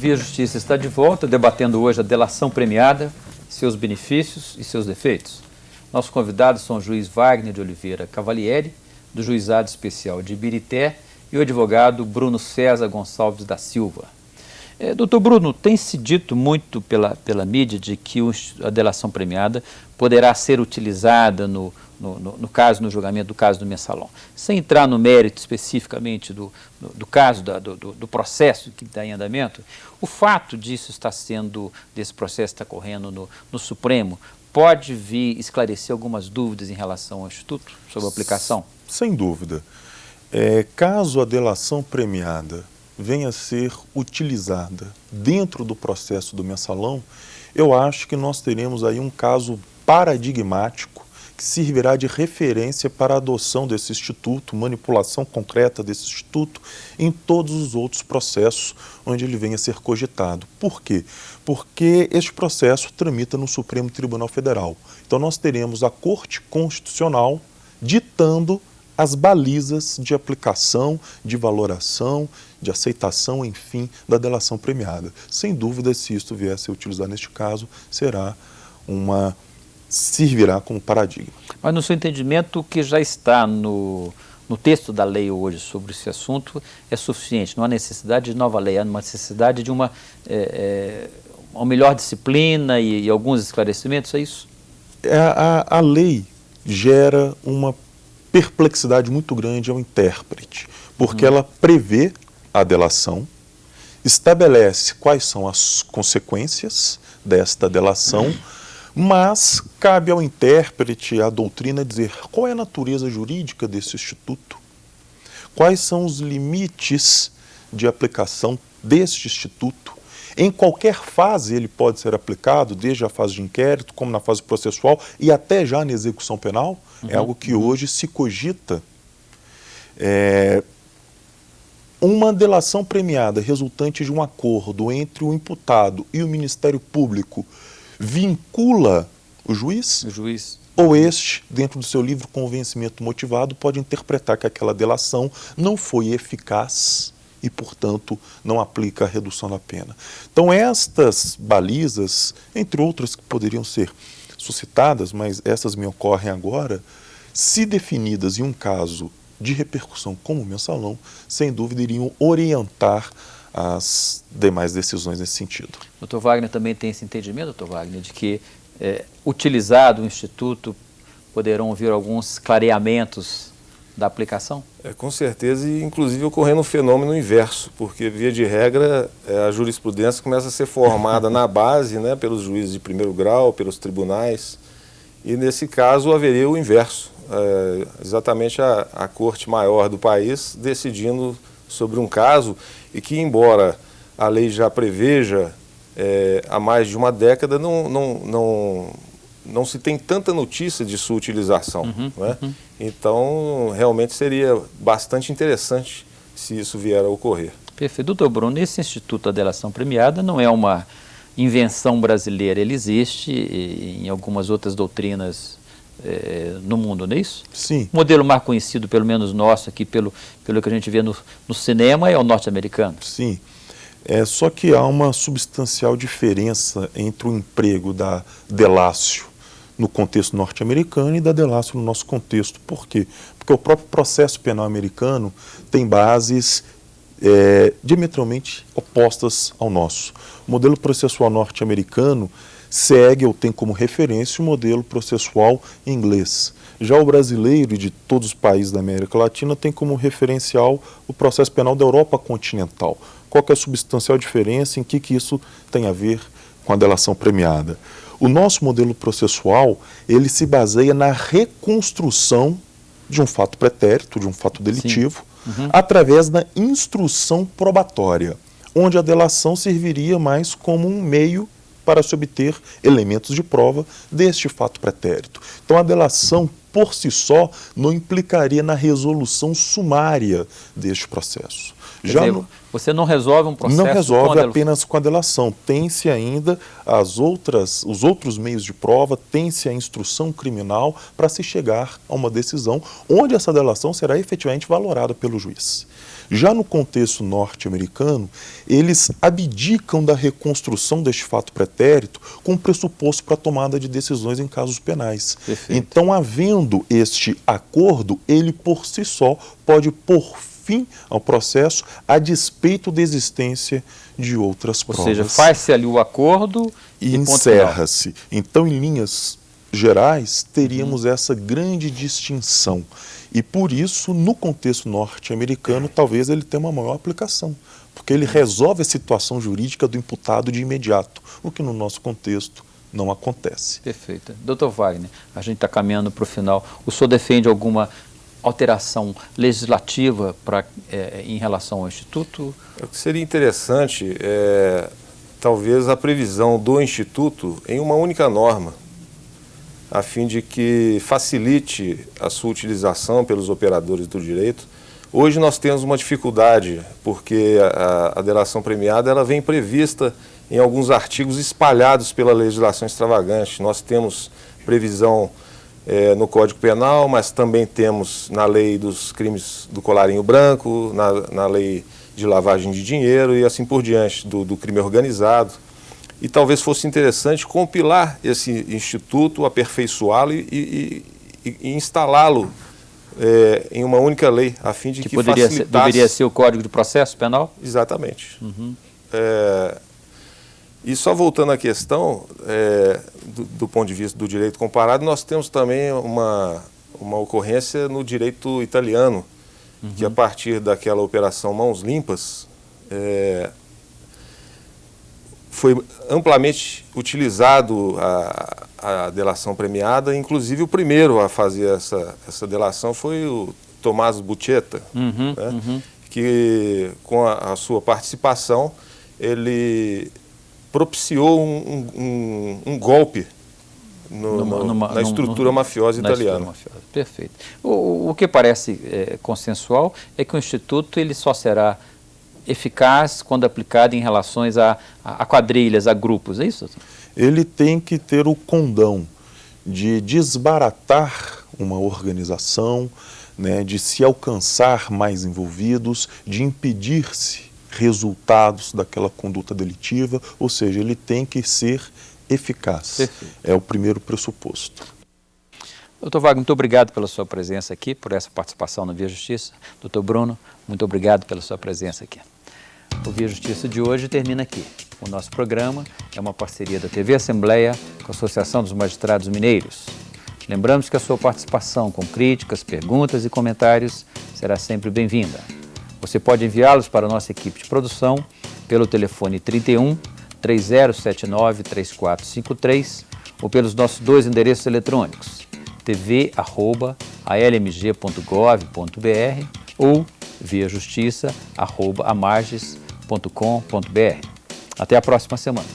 Via Justiça está de volta, debatendo hoje a delação premiada, seus benefícios e seus defeitos. Nossos convidados são o juiz Wagner de Oliveira Cavalieri, do Juizado Especial de Ibirité, e o advogado Bruno César Gonçalves da Silva. Doutor Bruno, tem se dito muito pela mídia de que a delação premiada poderá ser utilizada no julgamento do caso do Mensalão. Sem entrar no mérito especificamente do caso, do processo que está em andamento, o fato desse processo estar correndo no Supremo, pode vir esclarecer algumas dúvidas em relação ao Instituto sobre a aplicação? Sem dúvida. Caso a delação premiada venha a ser utilizada dentro do processo do Mensalão, eu acho que nós teremos aí um caso paradigmático que servirá de referência para a adoção desse instituto, manipulação concreta desse instituto em todos os outros processos onde ele venha a ser cogitado. Por quê? Porque este processo tramita no Supremo Tribunal Federal. Então nós teremos a Corte Constitucional ditando as balizas de aplicação, de valoração, de aceitação, enfim, da delação premiada. Sem dúvida, se isso vier a ser utilizado neste caso, servirá como paradigma. Mas no seu entendimento, o que já está no texto da lei hoje sobre esse assunto é suficiente? Não há necessidade de nova lei, há uma necessidade de uma melhor disciplina e alguns esclarecimentos, é isso? A lei gera uma perplexidade muito grande ao intérprete, porque ela prevê a delação, estabelece quais são as consequências desta delação, mas cabe ao intérprete, à doutrina, dizer qual é a natureza jurídica desse instituto, quais são os limites de aplicação deste instituto. Em qualquer fase ele pode ser aplicado, desde a fase de inquérito, como na fase processual e até já na execução penal. É algo que hoje se cogita. Uma delação premiada resultante de um acordo entre o imputado e o Ministério Público vincula o juiz? O juiz. Ou este, dentro do seu livre convencimento motivado, pode interpretar que aquela delação não foi eficaz e, portanto, não aplica a redução da pena. Então, estas balizas, entre outras que poderiam ser suscitadas, mas essas me ocorrem agora, se definidas em um caso de repercussão como o Mensalão, sem dúvida iriam orientar as demais decisões nesse sentido. Doutor Wagner também tem esse entendimento, doutor Wagner, de que, utilizado o Instituto, poderão vir alguns clareamentos da aplicação? Com certeza, e inclusive ocorrendo um fenômeno inverso, porque, via de regra, a jurisprudência começa a ser formada na base, né, pelos juízes de primeiro grau, pelos tribunais, e nesse caso haveria o inverso, exatamente a Corte Maior do país decidindo sobre um caso e que, embora a lei já preveja há mais de uma década, não se tem tanta notícia de sua utilização. Né? Então, realmente seria bastante interessante se isso vier a ocorrer. Perfeito. Doutor Bruno, esse Instituto da Delação Premiada não é uma invenção brasileira, ele existe em algumas outras doutrinas no mundo, não é isso? Sim. O modelo mais conhecido, pelo menos nosso aqui, pelo que a gente vê no cinema, é o norte-americano. Sim. Só que há uma substancial diferença entre o emprego da delácio no contexto norte-americano e da delácio no nosso contexto. Por quê? Porque o próprio processo penal americano tem bases diametralmente opostas ao nosso. O modelo processual norte-americano segue ou tem como referência o modelo processual inglês. Já o brasileiro e de todos os países da América Latina tem como referencial o processo penal da Europa continental. Qual que é a substancial diferença, em que isso tem a ver com a delação premiada? O nosso modelo processual, ele se baseia na reconstrução de um fato pretérito, de um fato delitivo, através da instrução probatória, onde a delação serviria mais como um meio para se obter elementos de prova deste fato pretérito. Então, a delação, por si só, não implicaria na resolução sumária deste processo. Você não resolve um processo não resolve com apenas com a delação. Tem-se ainda os outros meios de prova, tem-se a instrução criminal para se chegar a uma decisão onde essa delação será efetivamente valorada pelo juiz. Já no contexto norte-americano, eles abdicam da reconstrução deste fato pretérito com pressuposto para a tomada de decisões em casos penais. Perfeito. Então, havendo este acordo, ele por si só pode pôr fim ao processo a despeito da existência de outras provas. Ou seja, faz-se ali o acordo e encerra-se. Então, em linhas gerais, teríamos essa grande distinção. E por isso, no contexto norte-americano, talvez ele tenha uma maior aplicação, porque ele resolve a situação jurídica do imputado de imediato, o que no nosso contexto não acontece. Perfeito. Doutor Wagner, a gente está caminhando para o final. O senhor defende alguma alteração legislativa em relação ao Instituto? O que seria interessante é, talvez, a previsão do Instituto em uma única norma, a fim de que facilite a sua utilização pelos operadores do direito. Hoje nós temos uma dificuldade, porque a delação premiada ela vem prevista em alguns artigos espalhados pela legislação extravagante. Nós temos previsão no Código Penal, mas também temos na lei dos crimes do colarinho branco, na lei de lavagem de dinheiro e assim por diante, do crime organizado. E talvez fosse interessante compilar esse instituto, aperfeiçoá-lo e instalá-lo em uma única lei, a fim de que facilitasse... Deveria ser o Código de Processo Penal? Exatamente. E só voltando à questão, do ponto de vista do direito comparado, nós temos também uma ocorrência no direito italiano, que a partir daquela operação Mãos Limpas, foi amplamente utilizado a delação premiada, inclusive o primeiro a fazer essa delação foi o Tommaso Buscetta, que com a sua participação ele propiciou um golpe na estrutura mafiosa italiana. Perfeito. O que parece consensual é que o Instituto ele só será eficaz quando aplicado em relações a quadrilhas, a grupos, é isso? Ele tem que ter o condão de desbaratar uma organização, né, de se alcançar mais envolvidos, de impedir-se resultados daquela conduta delitiva, ou seja, ele tem que ser eficaz. Perfeito. É o primeiro pressuposto. Doutor Wagner, muito obrigado pela sua presença aqui, por essa participação no Via Justiça. Doutor Bruno, muito obrigado pela sua presença aqui. O Via Justiça de hoje termina aqui. O nosso programa é uma parceria da TV Assembleia com a Associação dos Magistrados Mineiros. Lembramos que a sua participação com críticas, perguntas e comentários será sempre bem-vinda. Você pode enviá-los para a nossa equipe de produção pelo telefone 31 3079 3453 ou pelos nossos 2 endereços eletrônicos, tv@almg.gov.br ou viajustiça@amarges.com.br. Até a próxima semana.